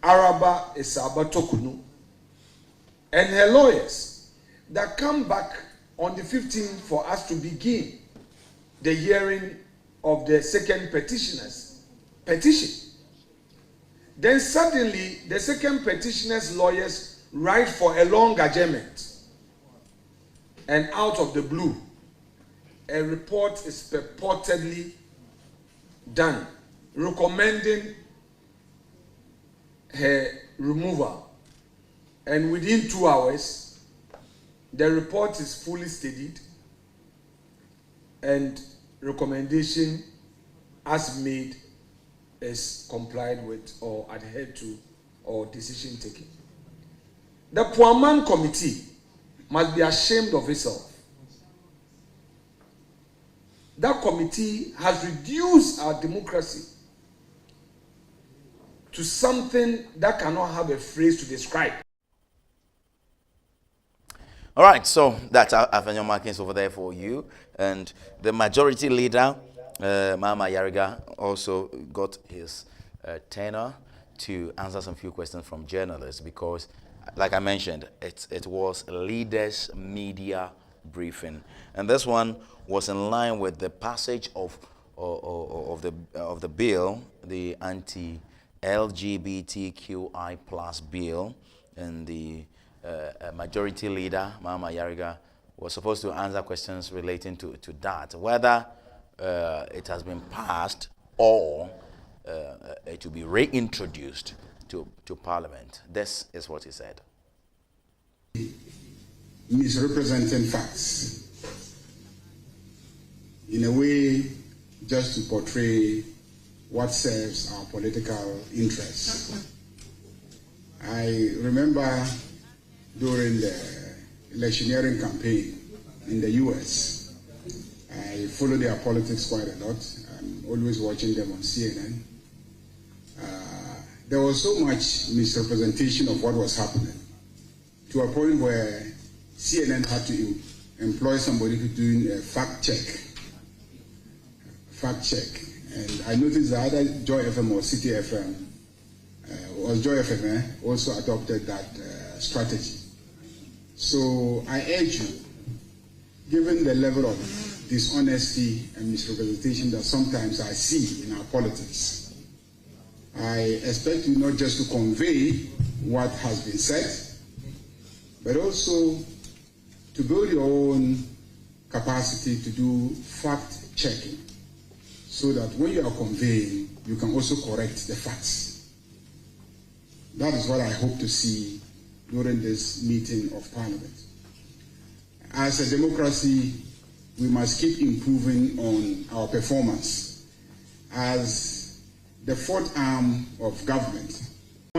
Araba Esaba Tokunu, and her lawyers, that come back on the 15th for us to begin the hearing of the second petitioner's petition. Then suddenly, the second petitioner's lawyers write for a long adjournment, and out of the blue, a report is purportedly done recommending her removal, and within 2 hours, the report is fully studied and recommendation as made is complied with or adhered to or decision taken. The Puaman Committee must be ashamed of itself. That committee has reduced our democracy to something that cannot have a phrase to describe. All right, so that's Afenyo Markins over there for you. And the majority leader, Mama Yariga, also got his tenor to answer some few questions from journalists because, like I mentioned, it was leaders' media briefing. And this one was in line with the passage of the bill, the anti-LGBTQI plus bill, and the majority leader, Mama Yariga, was supposed to answer questions relating to that, whether it has been passed or it will be reintroduced to Parliament. This is what he said. Misrepresenting facts in a way just to portray what serves our political interests. I remember during the electioneering campaign in the US, I follow their politics quite a lot. I'm always watching them on CNN. There was so much misrepresentation of what was happening to a point where CNN had to employ somebody to do a fact check. And I noticed that either Joy FM or City FM, or Joy FM also adopted that strategy. So I urge you, given the level of dishonesty and misrepresentation that sometimes I see in our politics, I expect you not just to convey what has been said, but also to build your own capacity to do fact checking, so that when you are conveying, you can also correct the facts. That is what I hope to see during this meeting of Parliament. As a democracy, we must keep improving on our performance. As the fourth arm of government,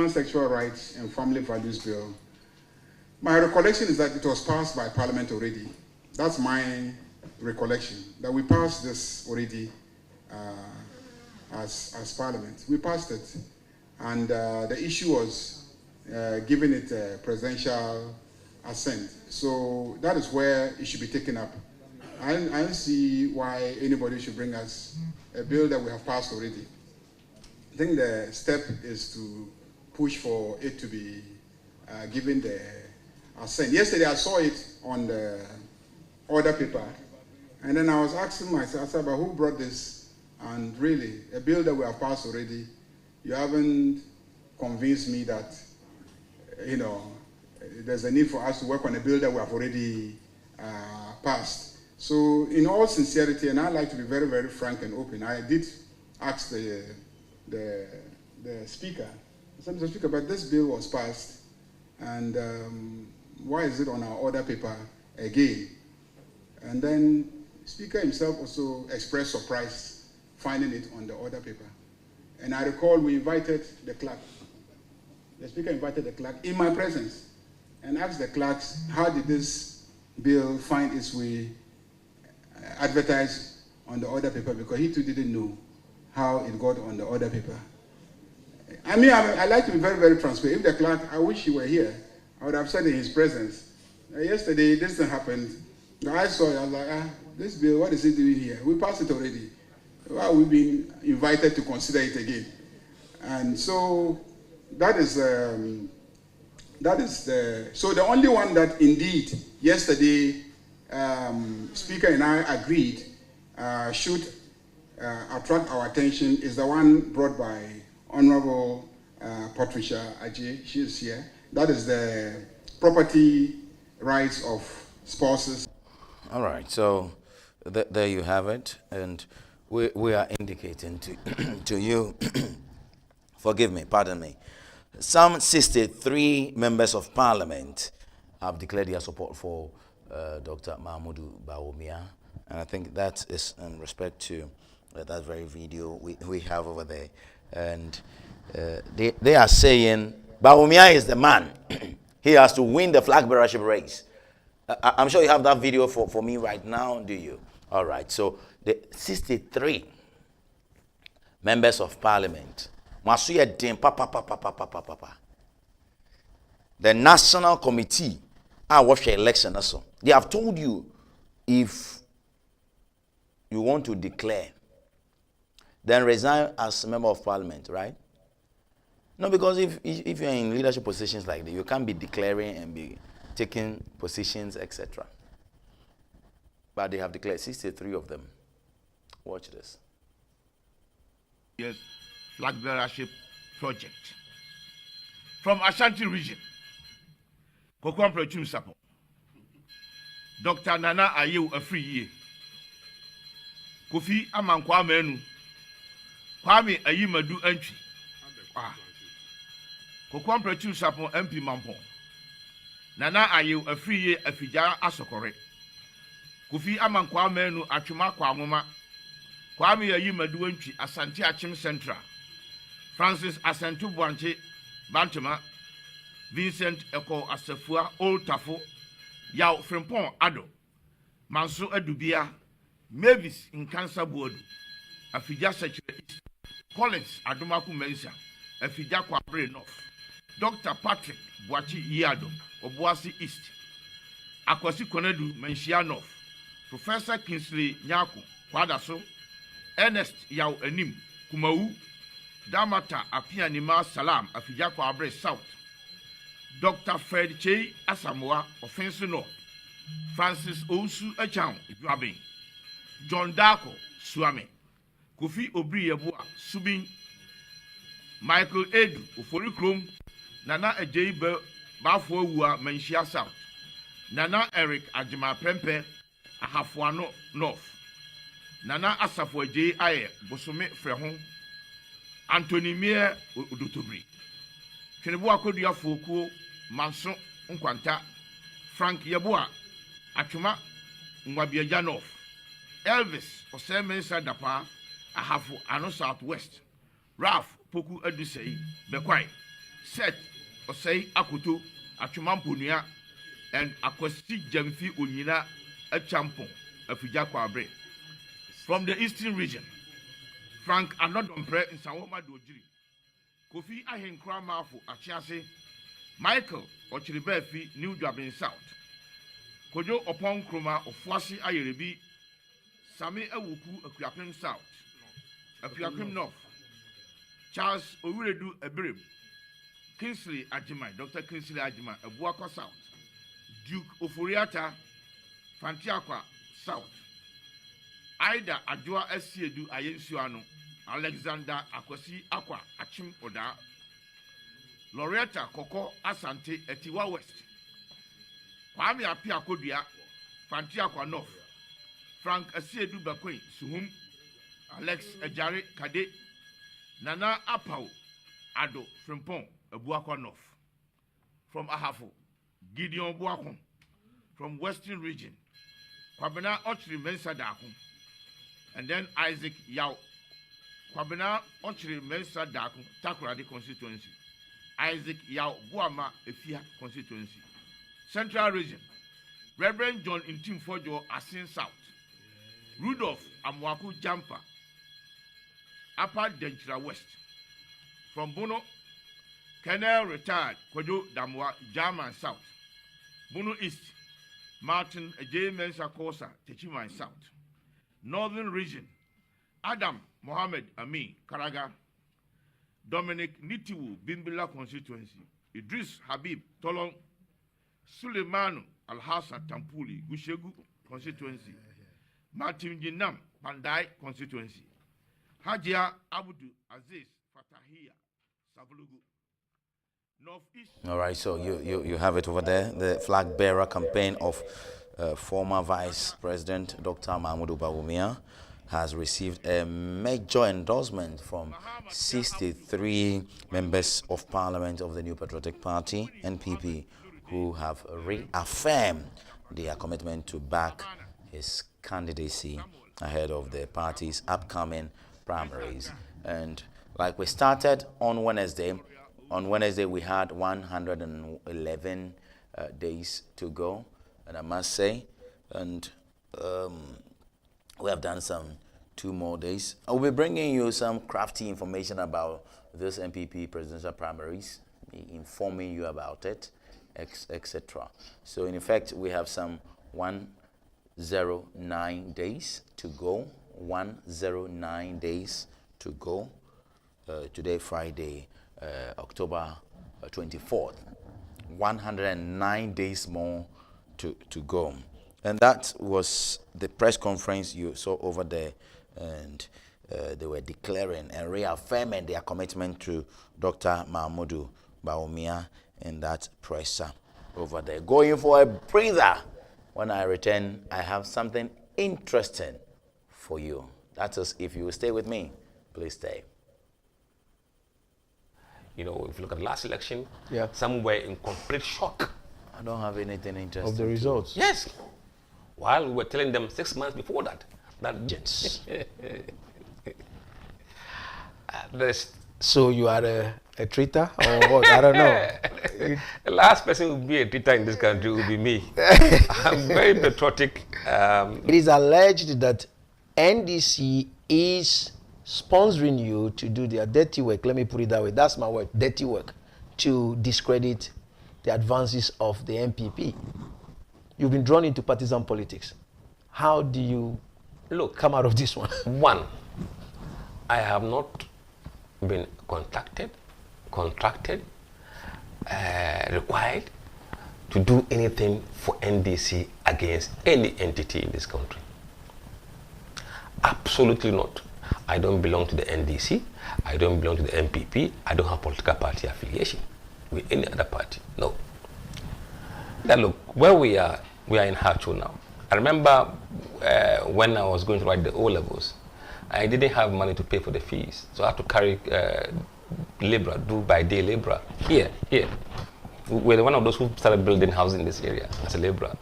Sexual Rights and Family Values Bill, my recollection is that it was passed by Parliament already. That's my recollection, that we passed this already as Parliament. We passed it, and the issue was giving it a presidential assent. So that is where it should be taken up. I don't see why anybody should bring us a bill that we have passed already. I think the step is to push for it to be given the assent. Yesterday I saw it on the order paper, and then I was asking myself, but who brought this? And really, a bill that we have passed already, you haven't convinced me that, there's a need for us to work on a bill that we have already passed. So in all sincerity, and I like to be very, very frank and open, I did ask the speaker, Mr. Speaker, but this bill was passed, and why is it on our order paper again? And then the Speaker himself also expressed surprise finding it on the order paper. And I recall we invited the clerk. The Speaker invited the clerk in my presence and asked the clerks, how did this bill find its way advertised on the order paper? Because he too didn't know how it got on the order paper. I mean, I like to be very, very transparent. If the clerk, I wish he were here, I would have said in his presence, yesterday this thing happened. I saw it, I was like, this bill, what is it doing here? We passed it already. Why are we being invited to consider it again? And so that is so the only one that indeed yesterday Speaker and I agreed should attract our attention is the one brought by Honorable Patricia Ajay. She is here. That is the property rights of spouses. All right, so there you have it, and we are indicating to you, forgive me, pardon me, some 63 members of Parliament have declared their support for Dr. Mahmoudou Bawumia, and I think that is in respect to that very video we have over there. And they are saying Bawumia is the man. He has to win the flag bearership race. I'm sure you have that video for me right now, do you? All right, so the 63 members of Parliament, the National Committee watch the election also. They have told you if you want to declare, then resign as a member of parliament, right? No, because if you're in leadership positions like that, you can't be declaring and be taking positions, etc. But they have declared 63 of them. Watch this. Yes, flag bearership project. From Ashanti region, Kokwam Prechum Sapo, Dr. Nana Ayew Afriye, Kofi Amankwa Menu, Kwame Ayimadu Entry, Kokwam Prechum Sapo MP Mampon, Nana Ayew Afriye Afijara Asokore, Kofi Amankwa Menu Achuma Kwamoma, Kwame Ayimadu Entry Asante Achim Central, Francis Asentu Bwanche Bantama, Vincent Eko Asefua Old Tafo, Yao Frimpon Ado, Manso Edubia, Mavis in Cancer Board, Afija Secretary Collins Adumaku Mensa, Afija Kwabre North, Dr. Patrick Bwachi Yado, Obuasi East, Akwasi Konadu Menshia North, Professor Kingsley Nyako, Kwadaso, Ernest Yao Enim, Kumau, Damata Apianima Salam, Afija Kwabre South, Dr. Fred Che Asamoah, Offense North, Francis Ousu Echang, Ibrabe, John Darko, Suame, Kofi Obri Yabua, Subin, Michael Edu, Ufori Krom, Nana Ejei Bafo Ua, Menshia South, Nana Eric Ajima Pempe, Ahafuano North, Nana Asafo Ejei Aye, Bosome Frehon, Anthony Mier Udutubri, Kenebua Kodia Fokuo, Manson Nkwanta, Frank Yabua, Achuma Mwabiajanov, Elvis Osemensa Dapa, Ahafu Ano Southwest, Ralph Poku Edusei, Bekwai, Seth Osei Akuto, Achuma Mpunia, and Akwasi Jemfi Unyina Echampon, Afija Abre. From the Eastern region, Frank Anodompre in Sawoma Dojiri, Kofi Ahenkra Mafu Achiase, Michael Ochiribefi New Dublin South, Kojo Opon Kroma Ofuasi Ayerebi, Sami Ewuku Akuapem South, Akuapem North, Charles Owuredu Ebirim, Kingsley Ajimai, Dr. Kingsley Ajimai, Ebuako South, Duke Oforiata, Fantiakwa South, Aida Adjoa Esiedu Ayensuano, Alexander Akwasi Akwa Achim Oda, Loretta Koko Asante Etiwa West, Kwame Apia Kodia, Fantiakwa North, Frank Esiedu Bakwe Suhum, Alex Ejare Kade, Nana Apau Ado Frimpon Ebuakwa North. From Ahafo, Gideon Buakon. From Western Region, Kwabena Ochri Mensa Dakon. And then Isaac Yao. Kwabena Ochri Mensa Dakon, Takoradi constituency. Isaac Yao Buama Efia constituency. Central Region, Reverend John Intim Fojo Asin South. Rudolph Amwaku Jampa, Upper Denchira West. From Bono, Kenel retired Kojo Damwa German South. Bono East, Martin J. Mensa Kosa, Techiman South. Northern Region, Adam Mohammed Amin Karaga, Dominic Nitiwu Bimbila constituency, Idris Habib Tolong, Suleimanu Alhassan Tampuli Gushegu constituency, Martin Jinam Pandai constituency, Hajia Abudu Aziz Fatahia Savulugu. Northeast. All right, so you have it over there, the flag bearer campaign of former Vice President Dr. Mahmoud Bawumia has received a major endorsement from 63 members of Parliament of the New Patriotic Party, NPP, who have reaffirmed their commitment to back his candidacy ahead of the party's upcoming primaries. And like we started on Wednesday we had 111 days to go, and I must say, and we have done some 2 more days. I'll be bringing you some crafty information about this MPP presidential primaries, informing you about it, etc. So in effect, we have some 109 days to go. 109 days to go. Today, Friday, October 24th. 109 days more to go. And that was the press conference you saw over there. And they were declaring and reaffirming their commitment to Dr. Mahmoud Bawumia in that presser over there. Going for a breather. When I return, I have something interesting for you. That is, if you will stay with me, please stay. You know, if you look at the last election, yeah, some were in complete shock. I don't have anything interesting. Of the results? Yes. While we were telling them 6 months before that. Yes. So you are a traitor or what? I don't know. The last person who will be a traitor in this country will be me. I'm very patriotic. It is alleged that NDC is sponsoring you to do their dirty work. Let me put it that way. That's my word, dirty work, to discredit the advances of the MPP. You've been drawn into partisan politics. How do you come out of this one? One, I have not been contracted, required to do anything for NDC against any entity in this country. Absolutely not. I don't belong to the NDC. I don't belong to the MPP. I don't have political party affiliation with any other party. No. Now look, where we are in Hacho now. I remember when I was going to write the O-levels, I didn't have money to pay for the fees. So I had to carry labor, do by day labor. Here. We're one of those who started building houses in this area as a laborer.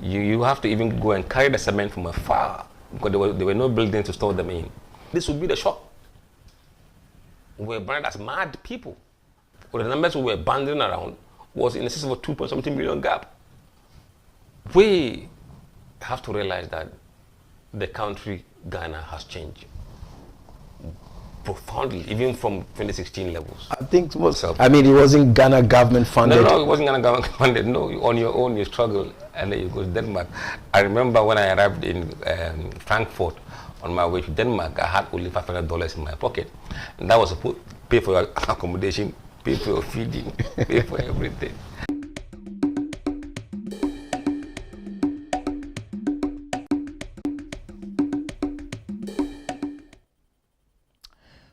You have to even go and carry the cement from afar because there were no buildings to store them in. This would be the shock. We were branded as mad people. Well, the numbers we were banding around was in excess of a 2.something million gap. We have to realize that the country, Ghana, has changed profoundly, even from 2016 levels. I think it wasn't Ghana government funded. No, it wasn't Ghana government funded. No, on your own, you struggle, and then you go to Denmark. I remember when I arrived in Frankfurt, on my way to Denmark, I had only $500 in my pocket. And that was to pay for your accommodation, pay for your feeding, pay for everything.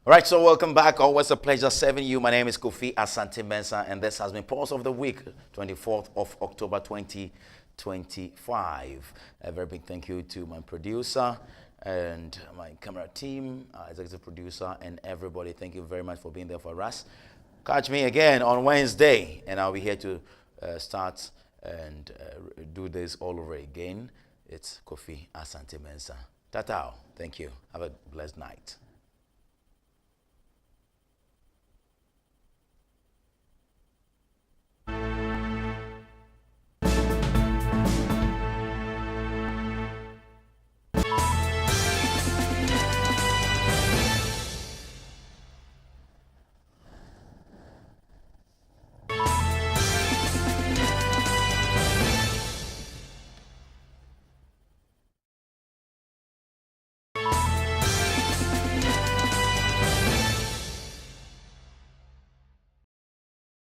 All right, so welcome back. Always a pleasure serving you. My name is Kofi Asante-Mensah, and this has been Pulse of the Week, 24th of October 2025. A very big thank you to my producer and my camera team, executive producer, and everybody. Thank you very much for being there for us. Catch me again on Wednesday, and I'll be here to start and do this all over again. It's Kofi Asante-Mensah. Tatao. Thank you. Have a blessed night.